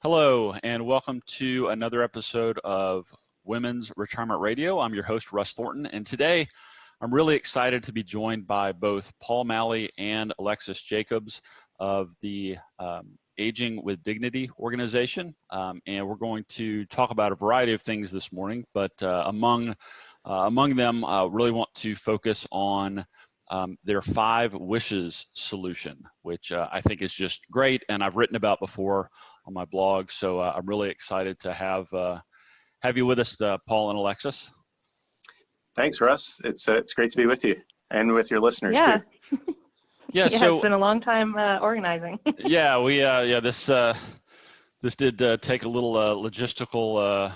Hello, and welcome to another episode of Women's Retirement Radio. I'm your host, Russ Thornton, and today I'm really excited to be joined by both Paul Malley and Alexis Jacobs of the Aging with Dignity organization, and we're going to talk about a variety of things this morning, but among them, really want to focus on their 5 wishes solution, which I think is just great, and I've written about before on my blog. So I'm really excited to have you with us, Paul and Alexis. Thanks, Russ. It's great to be with you and with your listeners too. Yeah. So it's been a long time organizing. This did take a little logistical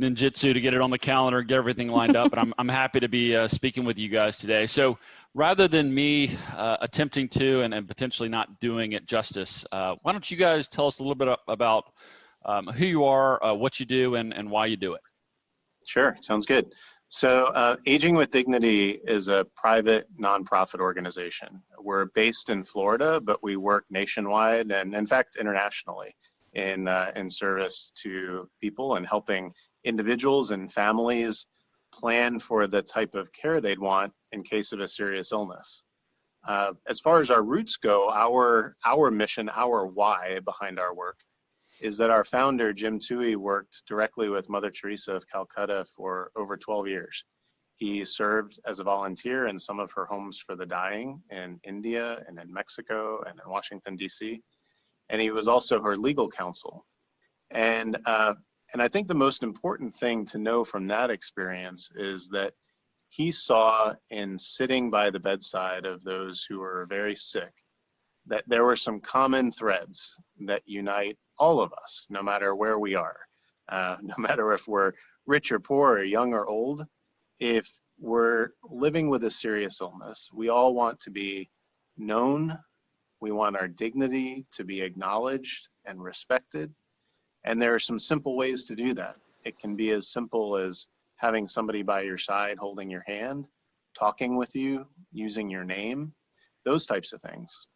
ninjutsu to get it on the calendar, get everything lined up, but I'm happy to be speaking with you guys today. So rather than me attempting to and potentially not doing it justice, why don't you guys tell us a little bit about who you are, what you do, and why you do it? Sure, sounds good. So Aging with Dignity is a private nonprofit organization. We're based in Florida, but we work nationwide and in fact internationally in service to people and helping individuals and families plan for the type of care they'd want in case of a serious illness. As far as our roots go, our mission, our why behind our work is that our founder, Jim Toohey, worked directly with Mother Teresa of Calcutta for over 12 years. He served as a volunteer in some of her homes for the dying in India and in Mexico and in Washington, D.C. And he was also her legal counsel. And I think the most important thing to know from that experience is that he saw in sitting by the bedside of those who were very sick that there were some common threads that unite all of us, no matter where we are, no matter if we're rich or poor or young or old. If we're living with a serious illness, we all want to be known. We want our dignity to be acknowledged and respected. And there are some simple ways to do that. It can be as simple as having somebody by your side, holding your hand, talking with you, using your name, those types of things.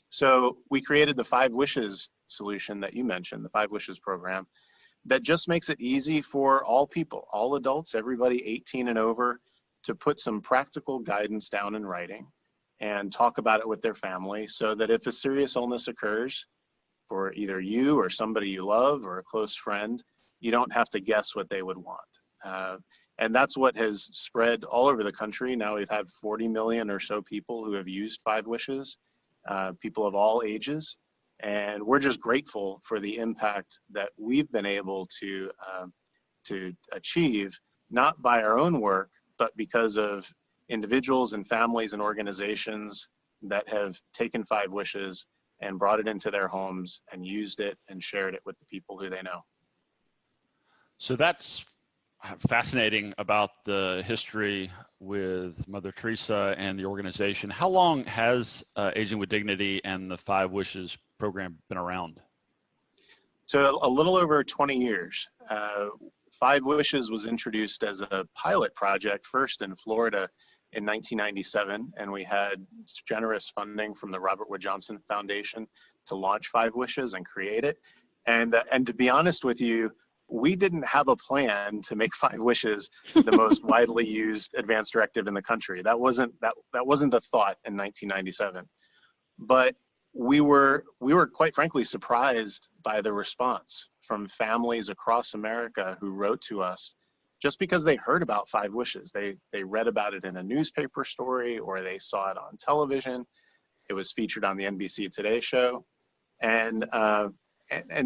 So we created the 5 Wishes solution that you mentioned, the 5 Wishes program, that just makes it easy for all people, all adults, everybody 18 and over, to put some practical guidance down in writing and talk about it with their family so that if a serious illness occurs, for either you or somebody you love or a close friend, you don't have to guess what they would want. And that's what has spread all over the country. Now we've had 40 million or so people who have used 5 Wishes, people of all ages. And we're just grateful for the impact that we've been able to achieve, not by our own work, but because of individuals and families and organizations that have taken 5 Wishes and brought it into their homes and used it and shared it with the people who they know. So that's fascinating about the history with Mother Teresa and the organization. How long has Aging with Dignity and the 5 Wishes program been around? So a little over 20 years. 5 Wishes was introduced as a pilot project first in Florida in 1997, and we had generous funding from the Robert Wood Johnson Foundation to launch 5 Wishes and create it. And to be honest with you, we didn't have a plan to make 5 Wishes the most widely used advance directive in the country. That wasn't the thought in 1997. But we were quite frankly surprised by the response from families across America who wrote to us just because they heard about 5 Wishes. They read about it in a newspaper story or they saw it on television. It was featured on the NBC Today show. And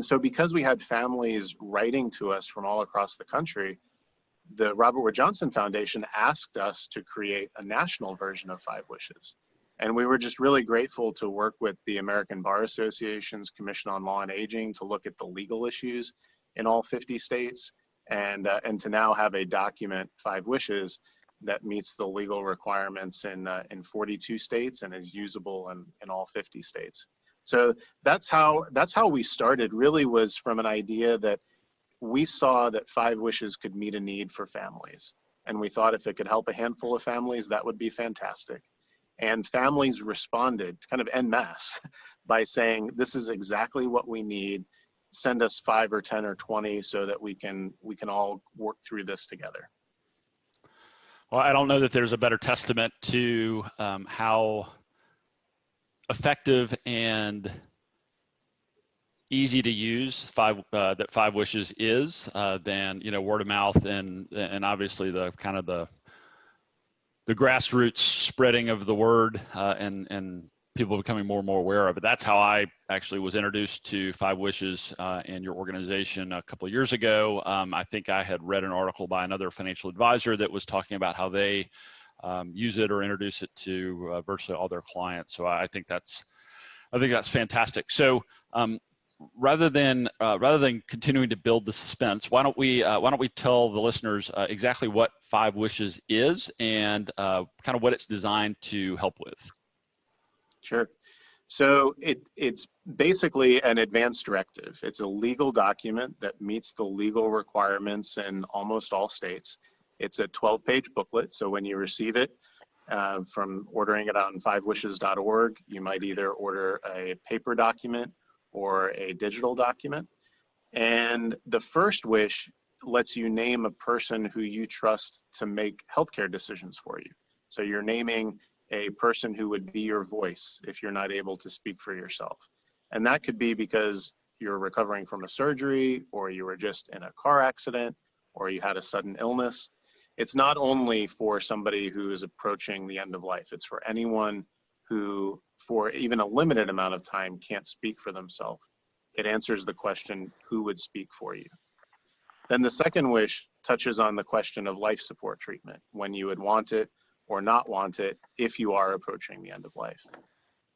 so because we had families writing to us from all across the country, the Robert Wood Johnson Foundation asked us to create a national version of 5 Wishes. And we were just really grateful to work with the American Bar Association's Commission on Law and Aging to look at the legal issues in all 50 states and to now have a document, 5 Wishes, that meets the legal requirements in 42 states and is usable in all 50 states. So that's how we started, really was from an idea that we saw that 5 Wishes could meet a need for families. And we thought if it could help a handful of families, that would be fantastic. And families responded kind of en masse by saying, this is exactly what we need. send us 5 or 10 or 20 so that we can all work through this together. Well, I don't know that there's a better testament to how effective and easy to use that Five Wishes is than word of mouth and obviously the kind of the grassroots spreading of the word and people becoming more and more aware of it. That's how I actually was introduced to Five Wishes and your organization a couple of years ago. I think I had read an article by another financial advisor that was talking about how they use it or introduce it to virtually all their clients. So I think that's fantastic. So rather than continuing to build the suspense, why don't we tell the listeners exactly what Five Wishes is and kind of what it's designed to help with? Sure. So it's basically an advance directive. It's a legal document that meets the legal requirements in almost all states. It's a 12-page booklet. So when you receive it from ordering it on fivewishes.org, you might either order a paper document or a digital document. And the first wish lets you name a person who you trust to make healthcare decisions for you. So you're naming a person who would be your voice if you're not able to speak for yourself. And that could be because you're recovering from a surgery, or you were just in a car accident, or you had a sudden illness. It's not only for somebody who is approaching the end of life, it's for anyone who, for even a limited amount of time, can't speak for themselves. It answers the question, who would speak for you? Then the second wish touches on the question of life support treatment, when you would want it or not want it if you are approaching the end of life.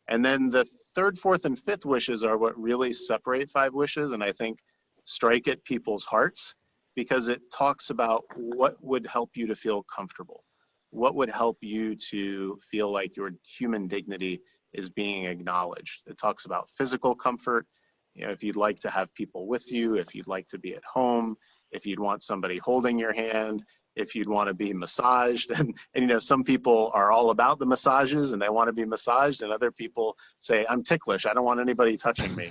And then the third, fourth, and fifth wishes are what really separate Five Wishes, and I think strike at people's hearts, because it talks about what would help you to feel comfortable, what would help you to feel like your human dignity is being acknowledged. It talks about physical comfort, if you'd like to have people with you, if you'd like to be at home, if you'd want somebody holding your hand, if you'd want to be massaged. And some people are all about the massages and they want to be massaged, and other people say, I'm ticklish, I don't want anybody touching me.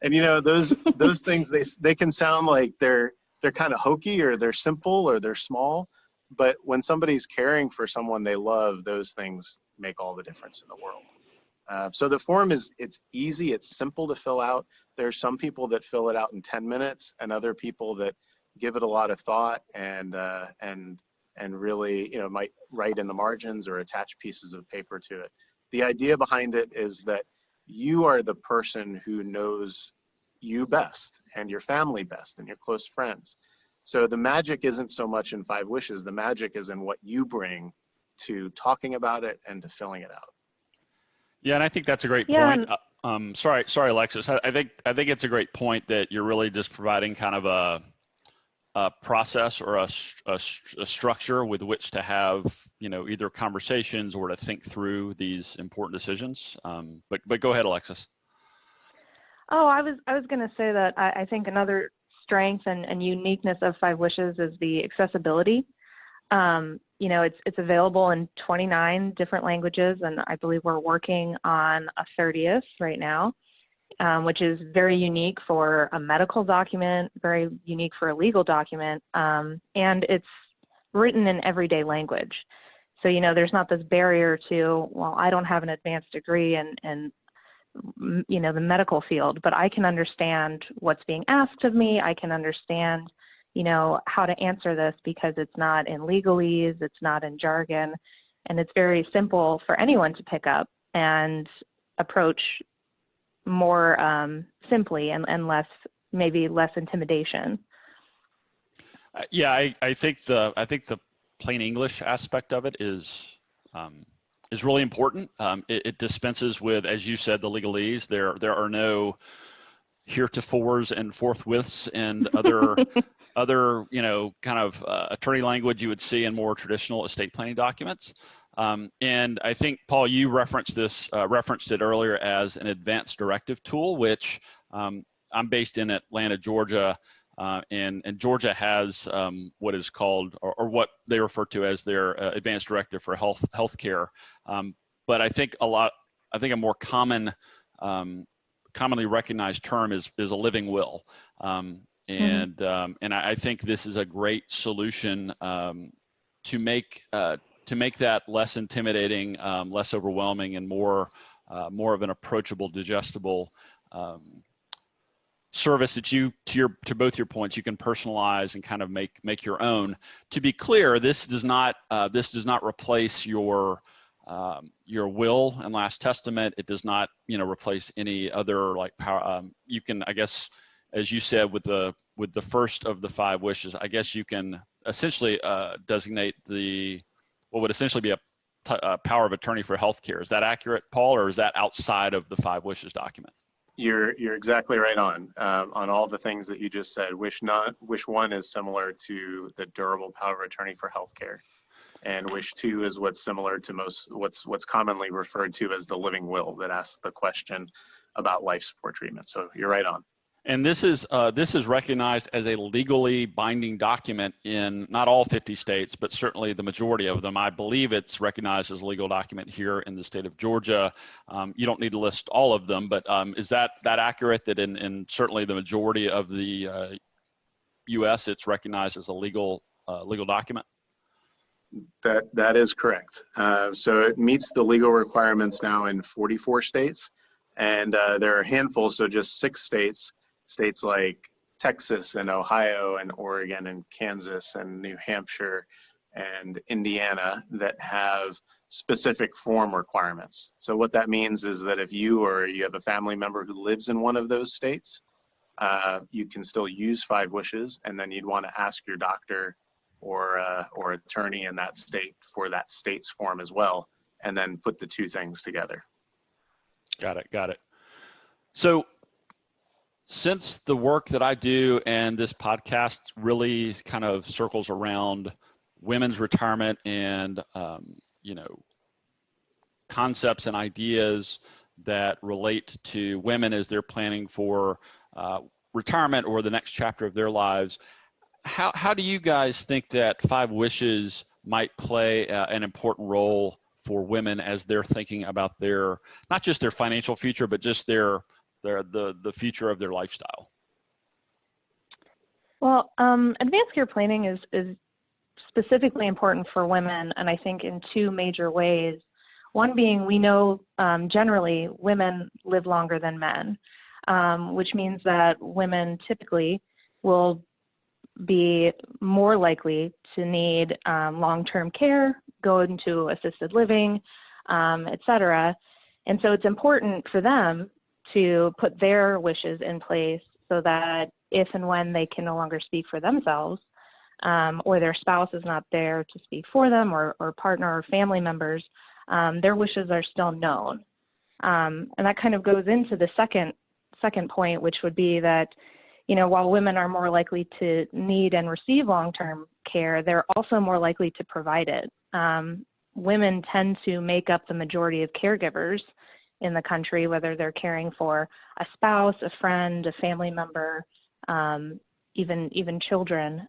And those things, they can sound like they're kind of hokey, or they're simple, or they're small, but when somebody's caring for someone they love, those things make all the difference in the world. So the form it's easy, it's simple to fill out. There's some people that fill it out in 10 minutes and other people that give it a lot of thought and really, might write in the margins or attach pieces of paper to it. The idea behind it is that you are the person who knows you best, and your family best, and your close friends. So the magic isn't so much in Five Wishes, the magic is in what you bring to talking about it and to filling it out. Yeah, and I think that's a great point. Sorry, Alexis. I think it's a great point that you're really just providing kind of a process or a structure with which to have either conversations or to think through these important decisions. But go ahead, Alexis. Oh, I was going to say that I think another strength and uniqueness of Five Wishes is the accessibility. It's available in 29 different languages, and I believe we're working on a 30th right now, which is very unique for a medical document, very unique for a legal document, and it's written in everyday language. So, there's not this barrier to, well, I don't have an advanced degree in the medical field, but I can understand what's being asked of me. I can understand, how to answer this because it's not in legalese, it's not in jargon, and it's very simple for anyone to pick up and approach more simply and less intimidation. Yeah, I think the plain English aspect of it is really important. It dispenses with, as you said, the legalese. There are no heretofores and forthwiths and other kind of attorney language you would see in more traditional estate planning documents. And I think, Paul, you referenced it earlier as an advanced directive tool, which I'm based in Atlanta, Georgia, and Georgia has what is called, or what they refer to as their advanced directive for healthcare. But I think a more common commonly recognized term is a living will. And I think this is a great solution to make that less intimidating, less overwhelming, and more of an approachable, digestible service that you, to both your points, you can personalize and kind of make your own. To be clear, this does not replace your will and last testament. It does not, replace any other like power. You can, I guess, as you said, with the first of the 5 wishes, I guess you can essentially designate what would essentially be a power of attorney for healthcare. Is that accurate, Paul, or is that outside of the 5 wishes document? You're exactly right on all the things that you just said. Wish 1 is similar to the durable power of attorney for healthcare, and wish 2 is what's similar to what's commonly referred to as the living will, that asks the question about life support treatment. So you're right on. And this is recognized as a legally binding document in not all 50 states, but certainly the majority of them. I believe it's recognized as a legal document here in the state of Georgia. You don't need to list all of them, but is that accurate, that in certainly the majority of the U.S. it's recognized as a legal document? That is correct. So it meets the legal requirements now in 44 states, and there are a handful, so just 6 states like Texas and Ohio and Oregon and Kansas and New Hampshire and Indiana that have specific form requirements. So what that means is that if you have a family member who lives in one of those states, you can still use 5 wishes, and then you'd want to ask your doctor or attorney in that state for that state's form as well, and then put the 2 things together. Got it. So since the work that I do and this podcast really kind of circles around women's retirement and, concepts and ideas that relate to women as they're planning for retirement or the next chapter of their lives, how do you guys think that 5 wishes might play an important role for women as they're thinking about their, not just their financial future, but just the future of their lifestyle? Well, advanced care planning is specifically important for women, and I think in 2 major ways. One being, we know generally women live longer than men, which means that women typically will be more likely to need long-term care, go into assisted living, et cetera. And so it's important for them to put their wishes in place so that if and when they can no longer speak for themselves, or their spouse is not there to speak for them, or partner or family members, their wishes are still known. And that kind of goes into the second point, which would be that, while women are more likely to need and receive long-term care, they're also more likely to provide it. Women tend to make up the majority of caregivers in the country, whether they're caring for a spouse, a friend, a family member, even children.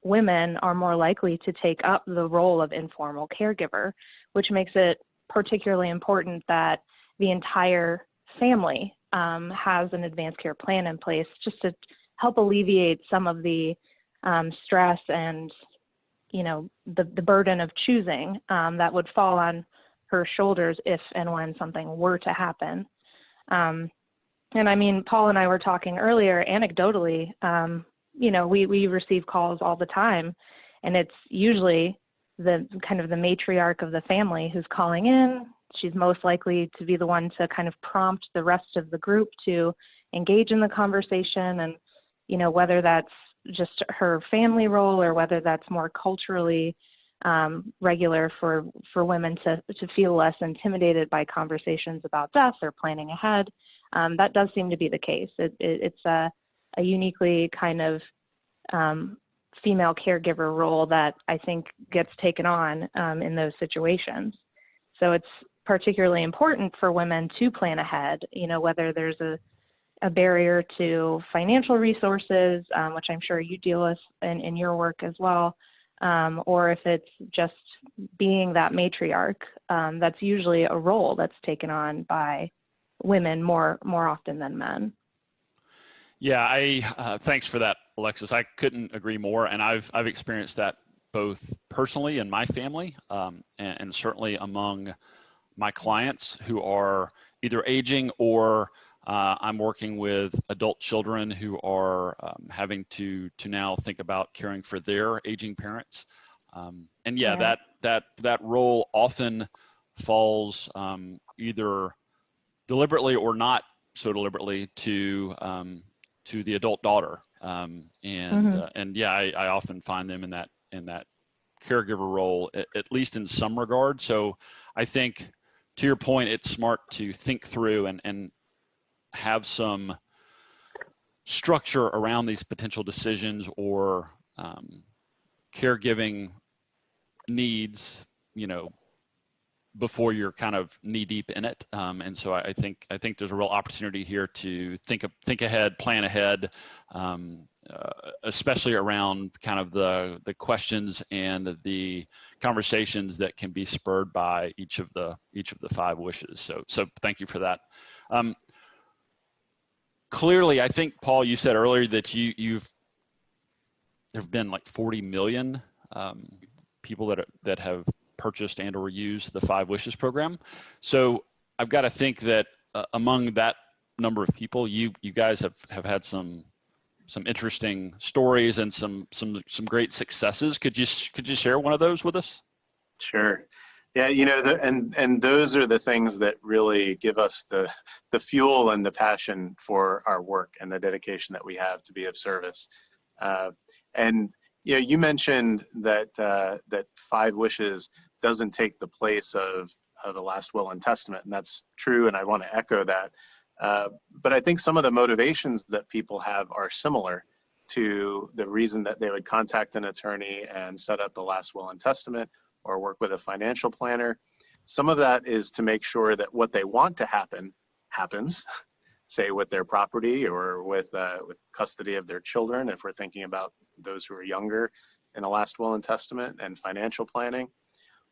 Women are more likely to take up the role of informal caregiver, which makes it particularly important that the entire family has an advanced care plan in place, just to help alleviate some of the stress and, the burden of choosing that would fall on her shoulders if and when something were to happen. And I mean, Paul and I were talking earlier, anecdotally, we receive calls all the time, and it's usually the kind of the matriarch of the family who's calling in. She's most likely to be the one to kind of prompt the rest of the group to engage in the conversation. And, whether that's just her family role or whether that's more culturally regular for women to feel less intimidated by conversations about death or planning ahead, that does seem to be the case. It's a uniquely kind of female caregiver role that I think gets taken on in those situations. So it's particularly important for women to plan ahead, whether there's a barrier to financial resources, which I'm sure you deal with in your work as well, or if it's just being that matriarch. That's usually a role that's taken on by women more often than men. Yeah, thanks for that, Alexis. I couldn't agree more, and I've experienced that both personally in my family, and certainly among my clients who are either aging or I'm working with adult children who are having to now think about caring for their aging parents. And yeah, Right. that role often falls either deliberately or not so deliberately to the adult daughter. And yeah, I often find them in that caregiver role, at least in some regard. So I think, to your point, it's smart to think through and have some structure around these potential decisions or caregiving needs, before you're kind of knee deep in it. And so I think there's a real opportunity here to think ahead, plan ahead, especially around kind of the questions and the conversations that can be spurred by each of the 5 wishes. So thank you for that. Clearly, I think, Paul, you said earlier that there have been like 40 million people that have purchased and or used the 5 Wishes program. So I've got to think that among that number of people, you guys have had some interesting stories and some great successes. Could you share one of those with us? Sure. Yeah, and those are the things that really give us the fuel and the passion for our work and the dedication that we have to be of service. And you mentioned that 5 Wishes doesn't take the place of the last will and testament, and that's true, and I want to echo that. But I think some of the motivations that people have are similar to the reason that they would contact an attorney and set up a last will and testament or work with a financial planner. Some of that is to make sure that what they want to happen happens, say with their property or with custody of their children, if we're thinking about those who are younger in a last will and testament, and financial planning.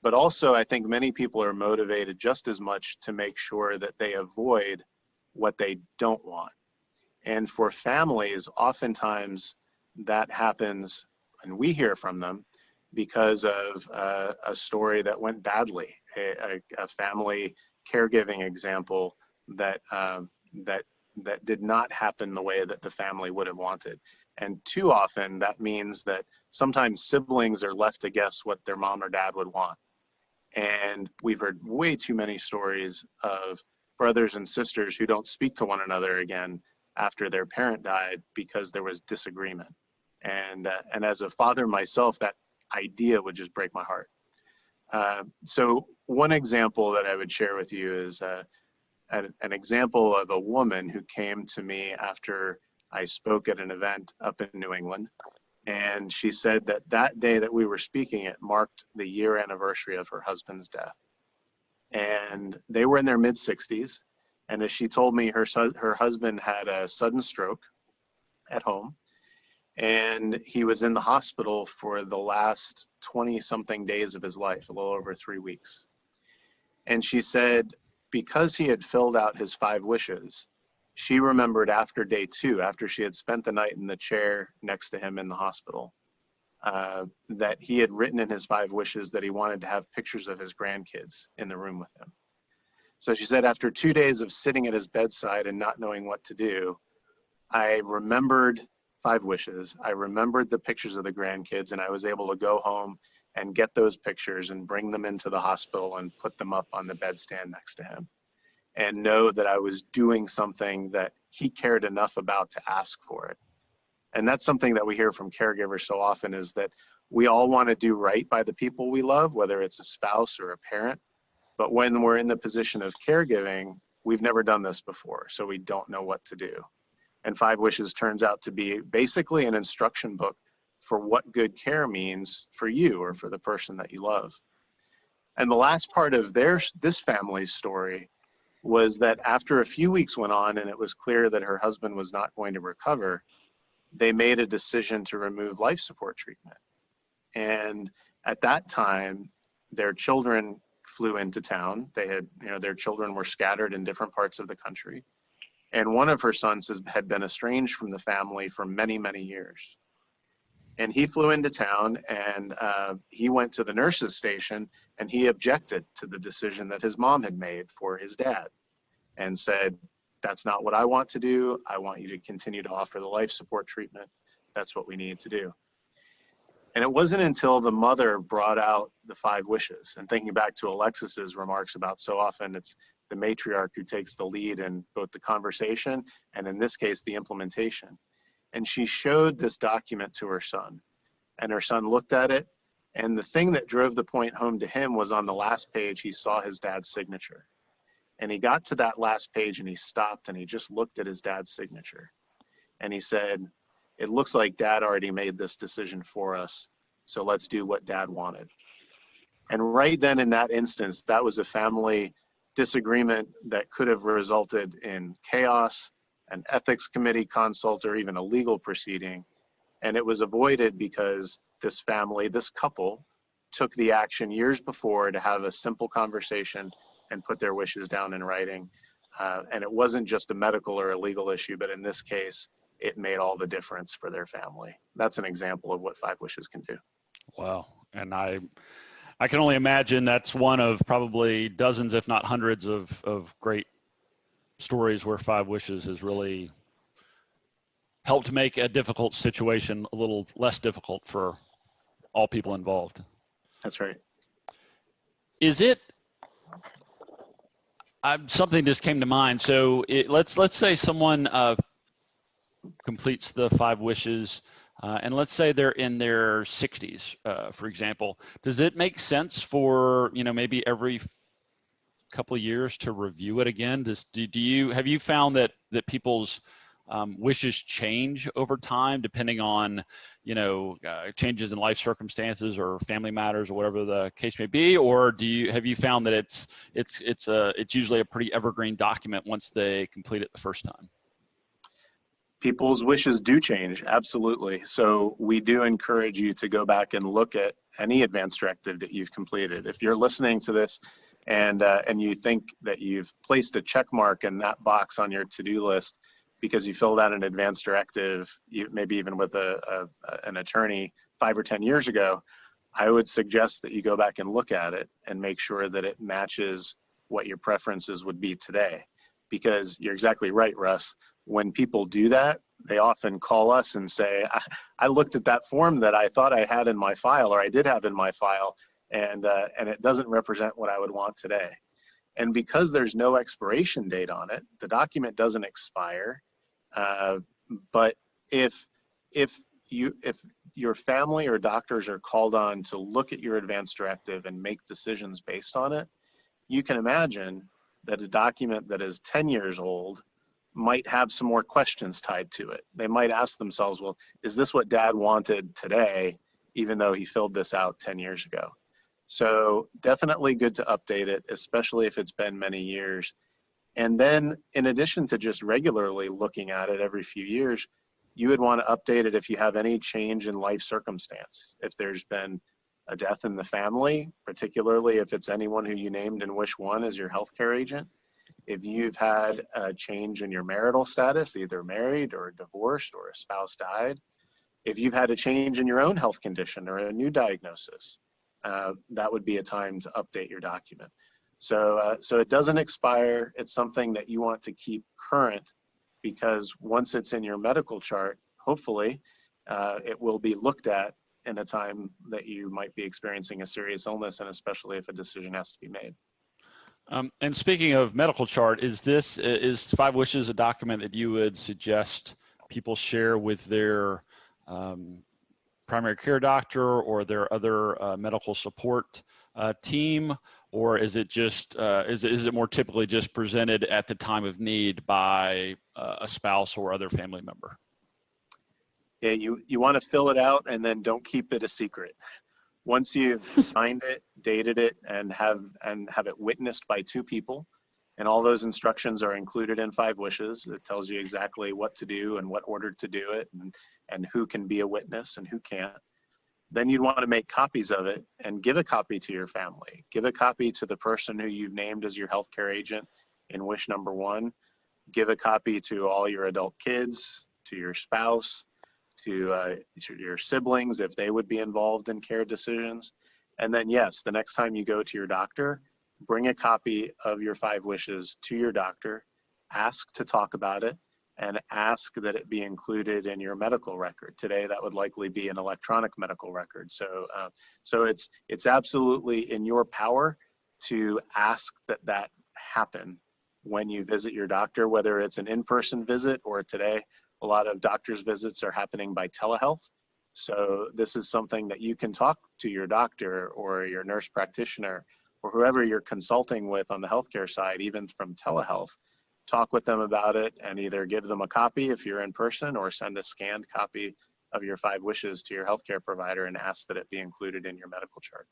But also, I think many people are motivated just as much to make sure that they avoid what they don't want. And for families, oftentimes that happens, and we hear from them, because of a story that went badly, a family caregiving example that did not happen the way that the family would have wanted. And too often that means that sometimes siblings are left to guess what their mom or dad would want. And we've heard way too many stories of brothers and sisters who don't speak to one another again after their parent died because there was disagreement. And as a father myself, that idea would just break my heart. So one example that I would share with you is an example of a woman who came to me after I spoke at an event up in New England. And she said that day that we were speaking, it marked the year anniversary of her husband's death. And they were in their mid-60s. And as she told me, her husband had a sudden stroke at home. And he was in the hospital for the last 20-something days of his life, a little over 3 weeks. And she said, because he had filled out his 5 wishes, she remembered after day 2, after she had spent the night in the chair next to him in the hospital, that he had written in his 5 wishes that he wanted to have pictures of his grandkids in the room with him. So she said, after 2 days of sitting at his bedside and not knowing what to do, I remembered 5 wishes. I remembered the pictures of the grandkids, and I was able to go home and get those pictures and bring them into the hospital and put them up on the bedstand next to him, and know that I was doing something that he cared enough about to ask for it. And that's something that we hear from caregivers so often, is that we all want to do right by the people we love, whether it's a spouse or a parent. But when we're in the position of caregiving, we've never done this before, so we don't know what to do. And 5 Wishes turns out to be basically an instruction book for what good care means for you or for the person that you love. And the last part of this family's story was that after a few weeks went on and it was clear that her husband was not going to recover, they made a decision to remove life support treatment. And at that time, their children flew into town. They had, their children were scattered in different parts of the country. And one of her sons had been estranged from the family for many, many years. And he flew into town, and he went to the nurse's station, and he objected to the decision that his mom had made for his dad and said, that's not what I want to do. I want you to continue to offer the life support treatment. That's what we need to do. And it wasn't until the mother brought out the 5 wishes, and thinking back to Alexis's remarks about so often it's the matriarch who takes the lead in both the conversation and in this case, the implementation. And she showed this document to her son, and her son looked at it. And the thing that drove the point home to him was on the last page, he saw his dad's signature. And he got to that last page and he stopped and he just looked at his dad's signature. And he said, it looks like dad already made this decision for us. So let's do what dad wanted. And right then in that instance, that was a family disagreement that could have resulted in chaos, an ethics committee consult, or even a legal proceeding. And it was avoided because this family, this couple, took the action years before to have a simple conversation and put their wishes down in writing. And it wasn't just a medical or a legal issue, but in this case, it made all the difference for their family. That's an example of what 5 wishes can do. Wow. And I can only imagine that's one of probably dozens, if not hundreds of great stories where 5 wishes has really helped make a difficult situation a little less difficult for all people involved. That's right. Is it, something just came to mind. So let's say someone completes the 5 wishes, and let's say they're in their 60s, for example. Does it make sense for maybe every couple of years to review it again? Have you found that people's wishes change over time depending on changes in life circumstances or family matters or whatever the case may be, or have you found that it's usually a pretty evergreen document once they complete it the first time? People's wishes do change, absolutely. So we do encourage you to go back and look at any advance directive that you've completed. If you're listening to this and you think that you've placed a check mark in that box on your to-do list because you filled out an advance directive, maybe even with an attorney 5 or 10 years ago, I would suggest that you go back and look at it and make sure that it matches what your preferences would be today. Because you're exactly right, Russ. When people do that, they often call us and say, I looked at that form that I thought I had in my file, or I did have in my file, and it doesn't represent what I would want today. And because there's no expiration date on it, the document doesn't expire. But if your family or doctors are called on to look at your advance directive and make decisions based on it, you can imagine that a document that is 10 years old might have some more questions tied to it. They might ask themselves, well, is this what dad wanted today, even though he filled this out 10 years ago? So definitely good to update it, especially if it's been many years. And then in addition to just regularly looking at it every few years, you would want to update it if you have any change in life circumstance. If there's been a death in the family, particularly if it's anyone who you named in Wish 1 as your healthcare agent. If you've had a change in your marital status, either married or divorced or a spouse died. If you've had a change in your own health condition or a new diagnosis, that would be a time to update your document. So it doesn't expire. It's something that you want to keep current, because once it's in your medical chart, hopefully it will be looked at in a time that you might be experiencing a serious illness, and especially if a decision has to be made. And speaking of medical chart, is 5 Wishes a document that you would suggest people share with their primary care doctor or their other medical support team, or is it just is it more typically just presented at the time of need by a spouse or other family member? Yeah, you want to fill it out and then don't keep it a secret. Once you've signed it, dated it, and have it witnessed by 2 people, and all those instructions are included in 5 Wishes. It tells you exactly what to do and what order to do it, and who can be a witness and who can't. then you'd want to make copies of it and give a copy to your family. Give a copy to the person who you've named as your healthcare agent in wish number 1. Give a copy to all your adult kids, to your spouse, to your siblings if they would be involved in care decisions. And then yes, the next time you go to your doctor, bring a copy of your 5 wishes to your doctor, ask to talk about it, and ask that it be included in your medical record. Today, that would likely be an electronic medical record. So it's absolutely in your power to ask that happen when you visit your doctor, whether it's an in-person visit or today, a lot of doctor's visits are happening by telehealth. So this is something that you can talk to your doctor or your nurse practitioner or whoever you're consulting with on the healthcare side, even from telehealth. Talk with them about it and either give them a copy if you're in person or send a scanned copy of your 5 wishes to your healthcare provider and ask that it be included in your medical chart.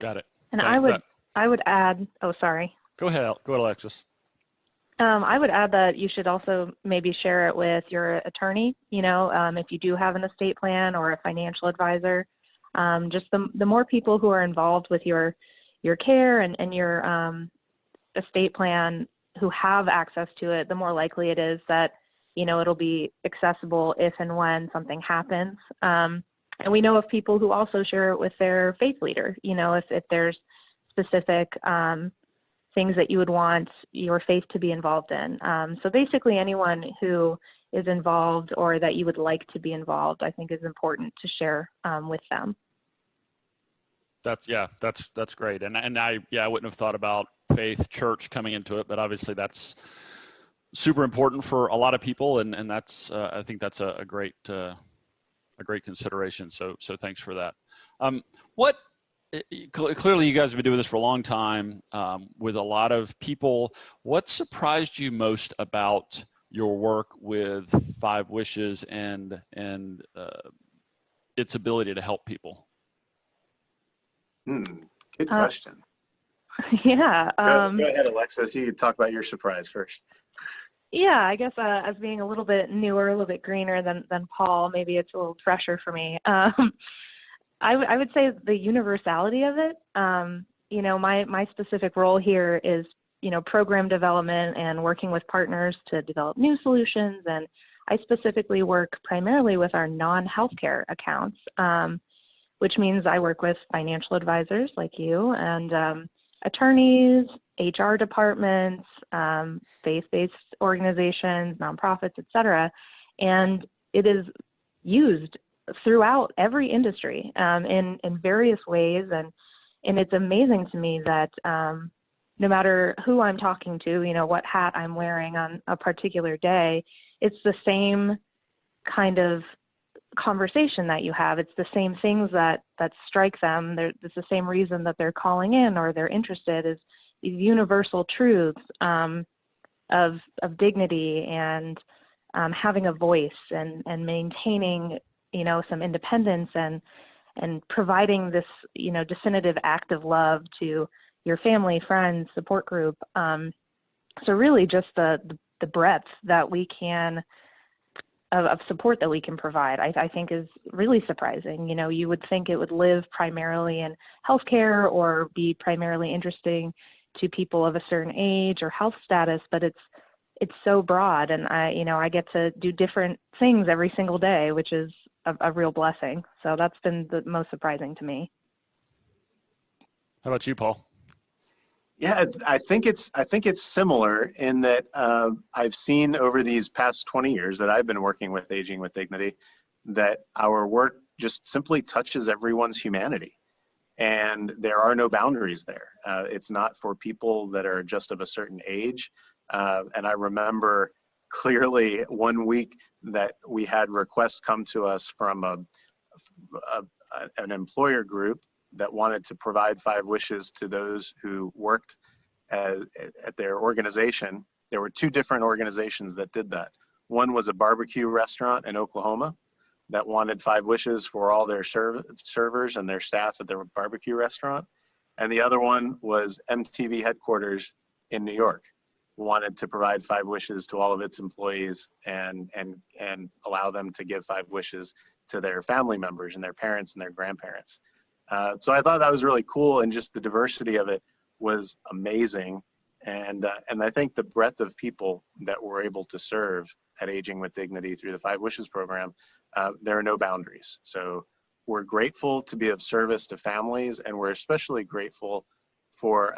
Got it. And I would add, oh, sorry. Go ahead, Alexis. I would add that you should also maybe share it with your attorney, if you do have an estate plan or a financial advisor. Just the more people who are involved with your care and your estate plan who have access to it, the more likely it is that, it'll be accessible if and when something happens. And we know of people who also share it with their faith leader, if there's specific things that you would want your faith to be involved in. So basically anyone who is involved or that you would like to be involved, I think is important to share with them. That's great. And I wouldn't have thought about faith, church coming into it, but obviously that's super important for a lot of people. And that's, I think that's a great consideration. So thanks for that. Clearly you guys have been doing this for a long time with a lot of people. What surprised you most about your work with 5 Wishes and its ability to help people? Good question. Yeah. Go ahead, Alexis. You can talk about your surprise first. Yeah, I guess as being a little bit newer, a little bit greener than Paul, maybe it's a little fresher for me. I would say the universality of it. My specific role here is, program development and working with partners to develop new solutions. And I specifically work primarily with our non-healthcare accounts, which means I work with financial advisors like you and attorneys, HR departments, faith-based organizations, nonprofits, et cetera. And it is used throughout every industry in various ways. And it's amazing to me that no matter who I'm talking to, what hat I'm wearing on a particular day, it's the same kind of conversation that you have. It's the same things that strike them. It's the same reason that they're calling in or they're interested is these universal truths of dignity and having a voice and maintaining, some independence and providing this, definitive act of love to your family, friends, support group. So really just the breadth that we can of support that we can provide, I think is really surprising. You would think it would live primarily in healthcare or be primarily interesting to people of a certain age or health status, but it's so broad. And I get to do different things every single day, which is a real blessing. So that's been the most surprising to me. How about you, Paul? Yeah, I think it's similar in that I've seen over these past 20 years that I've been working with Aging with Dignity that our work just simply touches everyone's humanity, and there are no boundaries there. It's not for people that are just of a certain age. And I remember clearly one week that we had requests come to us from an employer group that wanted to provide 5 wishes to those who worked at their organization. There were 2 different organizations that did that. One was a barbecue restaurant in Oklahoma that wanted 5 wishes for all their servers and their staff at their barbecue restaurant. And the other one was MTV headquarters in New York. wanted to provide 5 wishes to all of its employees and allow them to give 5 wishes to their family members and their parents and their grandparents. So I thought that was really cool, and just the diversity of it was amazing. And I think the breadth of people that we're able to serve at Aging with Dignity through the 5 Wishes program, there are no boundaries. So we're grateful to be of service to families, and we're especially grateful for,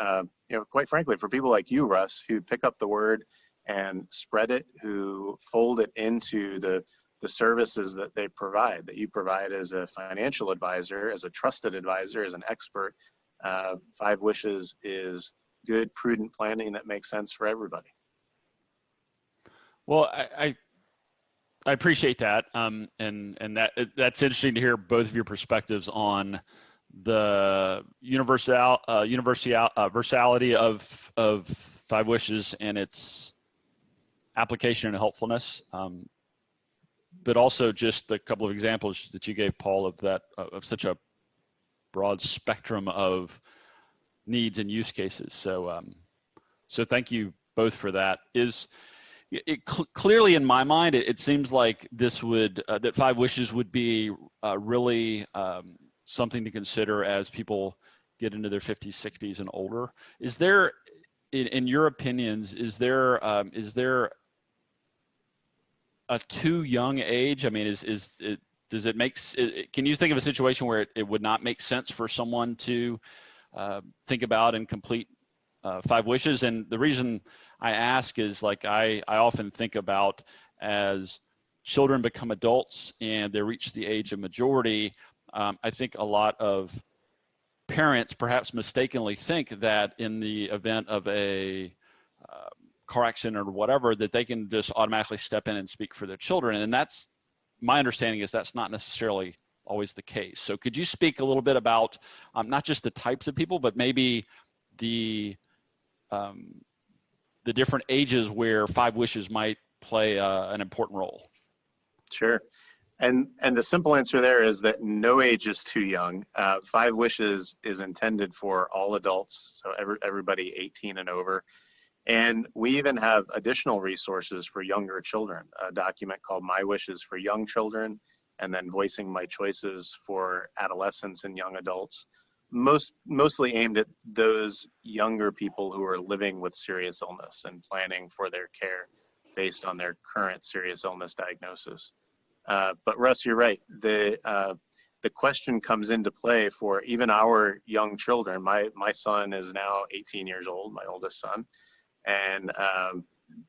quite frankly, for people like you, Russ, who pick up the word and spread it, who fold it into the services that they provide, that you provide as a financial advisor, as a trusted advisor, as an expert. 5 Wishes is good, prudent planning that makes sense for everybody. Well, I appreciate that, and that's interesting to hear both of your perspectives on the universality of 5 Wishes and its application and helpfulness, but also just a couple of examples that you gave, Paul, of such a broad spectrum of needs and use cases. So thank you both for that. Clearly in my mind, it seems like this that 5 Wishes would be really something to consider as people get into their 50s, 60s, and older. Is there, in your opinions, is there a too young age? I mean, does it make? Can you think of a situation where it would not make sense for someone to think about and complete 5 Wishes? And the reason I ask is, like, I often think about, as children become adults and they reach the age of majority, I think a lot of parents perhaps mistakenly think that in the event of a car accident or whatever, that they can just automatically step in and speak for their children. And that's, my understanding is that's not necessarily always the case. So could you speak a little bit about not just the types of people, but maybe the different ages where 5 Wishes might play an important role? Sure. And the simple answer there is that no age is too young. 5 Wishes is intended for all adults, so everybody 18 and over. And we even have additional resources for younger children, a document called My Wishes for Young Children, and then Voicing My Choices for adolescents and young adults, mostly aimed at those younger people who are living with serious illness and planning for their care based on their current serious illness diagnosis. But Russ, you're right. The question comes into play for even our young children. My son is now 18 years old, my oldest son, and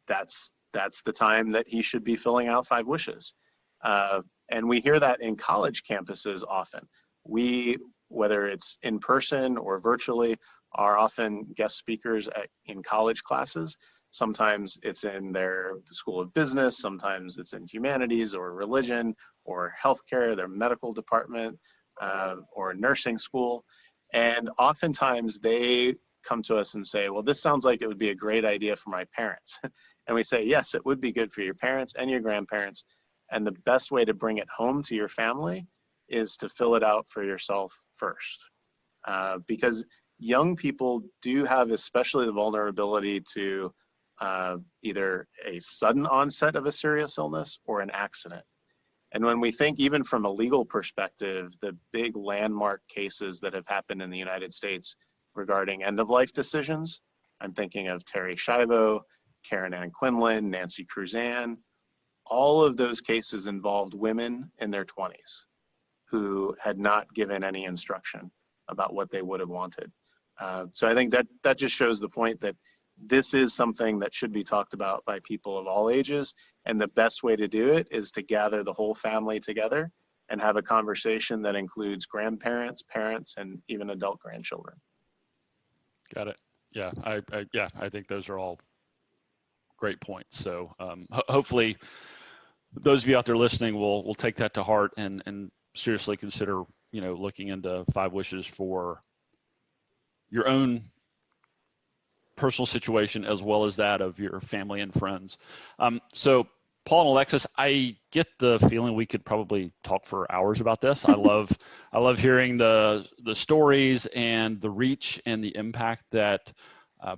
that's the time that he should be filling out 5 Wishes. And we hear that in college campuses often. We, whether it's in person or virtually, are often guest speakers in college classes. Sometimes it's in their School of Business, sometimes it's in humanities or religion or healthcare, their medical department, or nursing school. And oftentimes they come to us and say, well, this sounds like it would be a great idea for my parents. And we say, yes, it would be good for your parents and your grandparents. And the best way to bring it home to your family is to fill it out for yourself first. Because young people do have especially the vulnerability to either a sudden onset of a serious illness or an accident. And when we think, even from a legal perspective, the big landmark cases that have happened in the United States regarding end-of-life decisions, I'm thinking of Terry Schiavo, Karen Ann Quinlan, Nancy Cruzan. All of those cases involved women in their 20s who had not given any instruction about what they would have wanted. So I think that just shows the point that this is something that should be talked about by people of all ages. And the best way to do it is to gather the whole family together and have a conversation that includes grandparents, parents, and even adult grandchildren. Got it. Yeah, I think those are all great points. So hopefully those of you out there listening will take that to heart and seriously consider, looking into 5 Wishes for your own personal situation as well as that of your family and friends. So Paul and Alexis, I get the feeling we could probably talk for hours about this. I love hearing the stories and the reach and the impact that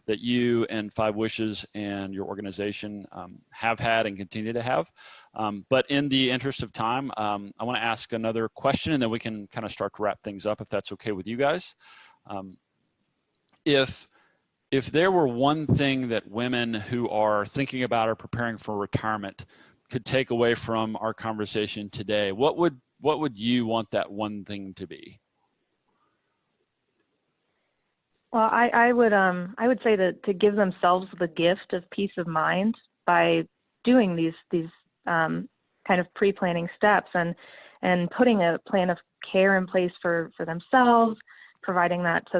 that you and Five Wishes and your organization have had and continue to have. But in the interest of time, I want to ask another question, and then we can kind of start to wrap things up if that's okay with you guys. If there were one thing that women who are thinking about or preparing for retirement could take away from our conversation today, what would you want that one thing to be? Well, I would say that to give themselves the gift of peace of mind by doing these kind of pre-planning steps and putting a plan of care in place for themselves, providing that to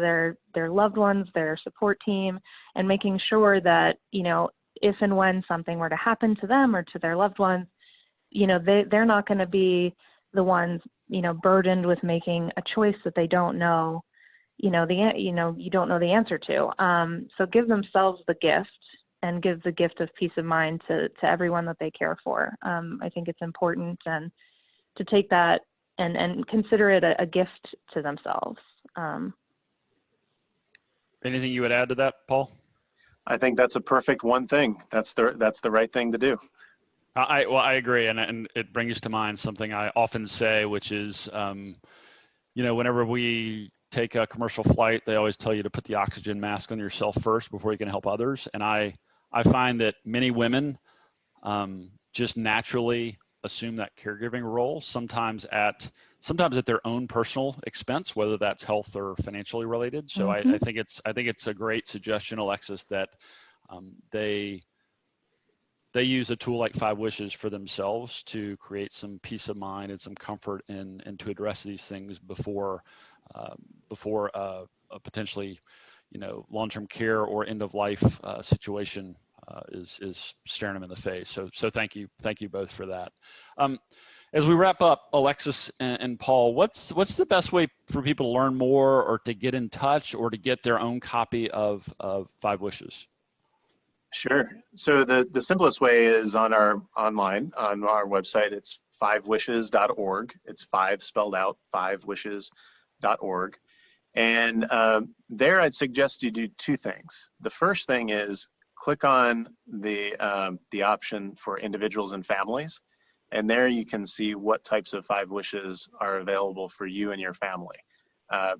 their loved ones, their support team, and making sure that, you know, if and when something were to happen to them or to their loved ones, you know, they're not going to be the ones, you know, burdened with making a choice that they don't know, you don't know the answer to. So give themselves the gift and give the gift of peace of mind to everyone that they care for. I think it's important and to take that and consider it a gift to themselves. Anything you would add to that, Paul? I think that's a perfect one thing. That's the right thing to do. I agree, and it brings to mind something I often say, which is, you know, whenever we take a commercial flight, they always tell you to put the oxygen mask on yourself first before you can help others. And I find that many women just naturally assume that caregiving role, sometimes at their own personal expense, whether that's health or financially related. So I think it's a great suggestion, Alexis, that they use a tool like Five Wishes for themselves to create some peace of mind and some comfort and to address these things before a potentially, you know, long-term care or end-of-life situation is staring them in the face. So thank you both for that. As we wrap up, Alexis and Paul, what's the best way for people to learn more or to get in touch or to get their own copy of Five Wishes? Sure. So the simplest way is on our website. It's fivewishes.org. It's five spelled out, fivewishes.org. And there I'd suggest you do two things. The first thing is click on the option for individuals and families. And there you can see what types of Five Wishes are available for you and your family.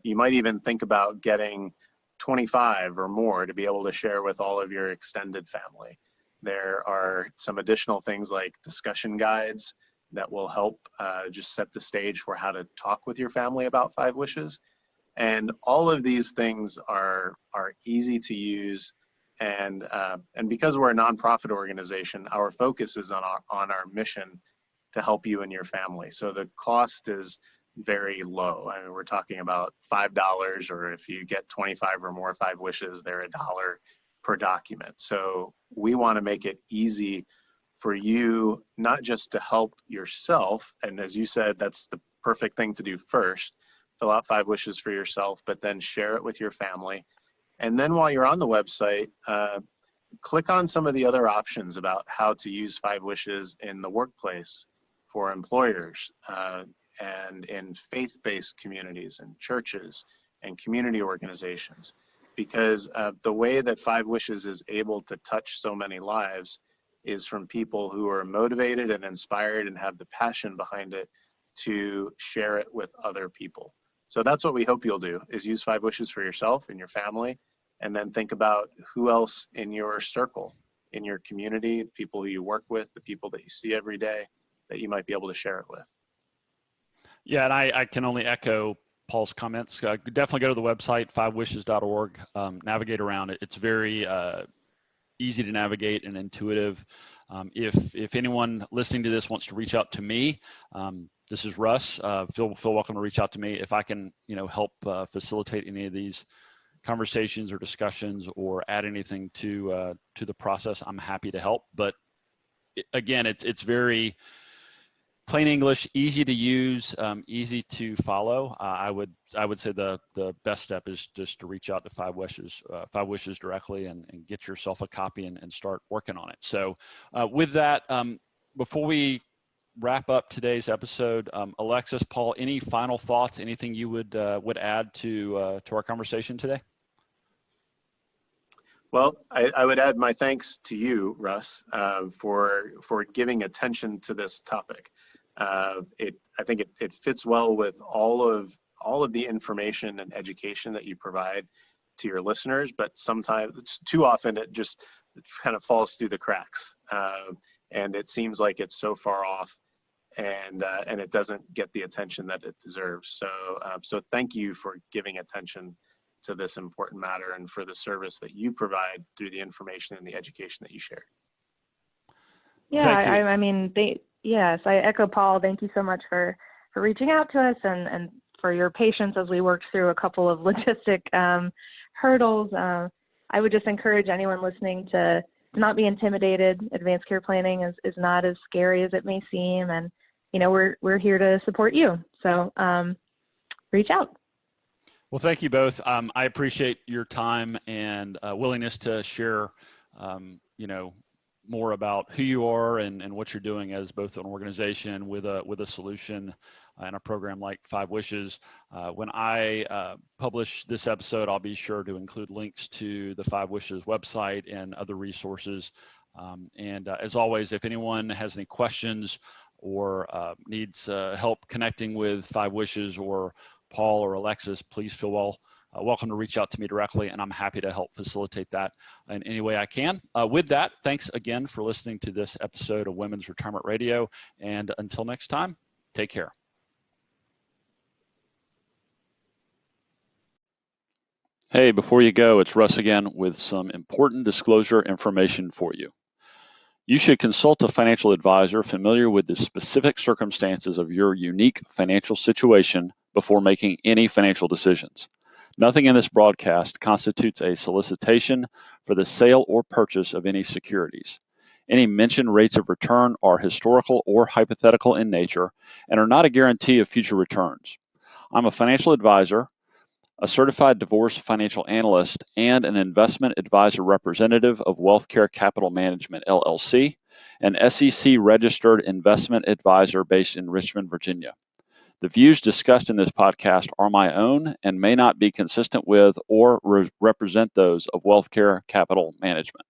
You might even think about getting 25 or more to be able to share with all of your extended family. There are some additional things like discussion guides that will help just set the stage for how to talk with your family about Five Wishes. And all of these things are easy to use. And because we're a nonprofit organization, our focus is on our mission to help you and your family. So the cost is very low. I mean, we're talking about $5, or if you get 25 or more Five Wishes, they're $1 per document. So we want to make it easy for you, not just to help yourself, and as you said, that's the perfect thing to do first, fill out Five Wishes for yourself, but then share it with your family. And then while you're on the website, click on some of the other options about how to use Five Wishes in the workplace for employers, and in faith-based communities and churches and community organizations. Because the way that Five Wishes is able to touch so many lives is from people who are motivated and inspired and have the passion behind it to share it with other people. So that's what we hope you'll do, is use Five Wishes for yourself and your family, and then think about who else in your circle, in your community, the people who you work with, the people that you see every day, that you might be able to share it with. Yeah, and I can only echo Paul's comments. Definitely go to the website, fivewishes.org, navigate around it. It's very easy to navigate and intuitive. If anyone listening to this wants to reach out to me, this is Russ. Feel welcome to reach out to me if I can, help facilitate any of these conversations or discussions or add anything to the process. I'm happy to help. But again, it's very plain English, easy to use, easy to follow. I would say the best step is just to reach out to Five Wishes directly and get yourself a copy and start working on it. So with that, before we wrap up today's episode, Alexis, Paul, any final thoughts? Anything you would add to our conversation today? Well, I would add my thanks to you, Russ, for giving attention to this topic. I think it fits well with all of the information and education that you provide to your listeners, but sometimes, too often, it kind of falls through the cracks, and it seems like it's so far off, and it doesn't get the attention that it deserves. So thank you for giving attention to this important matter and for the service that you provide through the information and the education that you share. Yeah, I mean, yes, I echo Paul. Thank you so much for reaching out to us and for your patience as we worked through a couple of logistic hurdles. I would just encourage anyone listening to not be intimidated. Advanced care planning is not as scary as it may seem, and we're here to support you. So reach out. Well, thank you both. I appreciate your time and willingness to share, more about who you are and what you're doing as both an organization with a solution and a program like 5 Wishes. When I publish this episode, I'll be sure to include links to the 5 Wishes website and other resources. And as always, if anyone has any questions or needs help connecting with 5 Wishes or Paul or Alexis, please feel welcome to reach out to me directly, and I'm happy to help facilitate that in any way I can. With that, thanks again for listening to this episode of Women's Retirement Radio, and until next time, take care. Hey, before you go, it's Russ again with some important disclosure information for you. You should consult a financial advisor familiar with the specific circumstances of your unique financial situation before making any financial decisions. Nothing in this broadcast constitutes a solicitation for the sale or purchase of any securities. Any mentioned rates of return are historical or hypothetical in nature and are not a guarantee of future returns. I'm a financial advisor, a certified divorce financial analyst, and an investment advisor representative of WealthCare Capital Management, LLC, an SEC-registered investment advisor based in Richmond, Virginia. The views discussed in this podcast are my own and may not be consistent with or represent those of WealthCare Capital Management.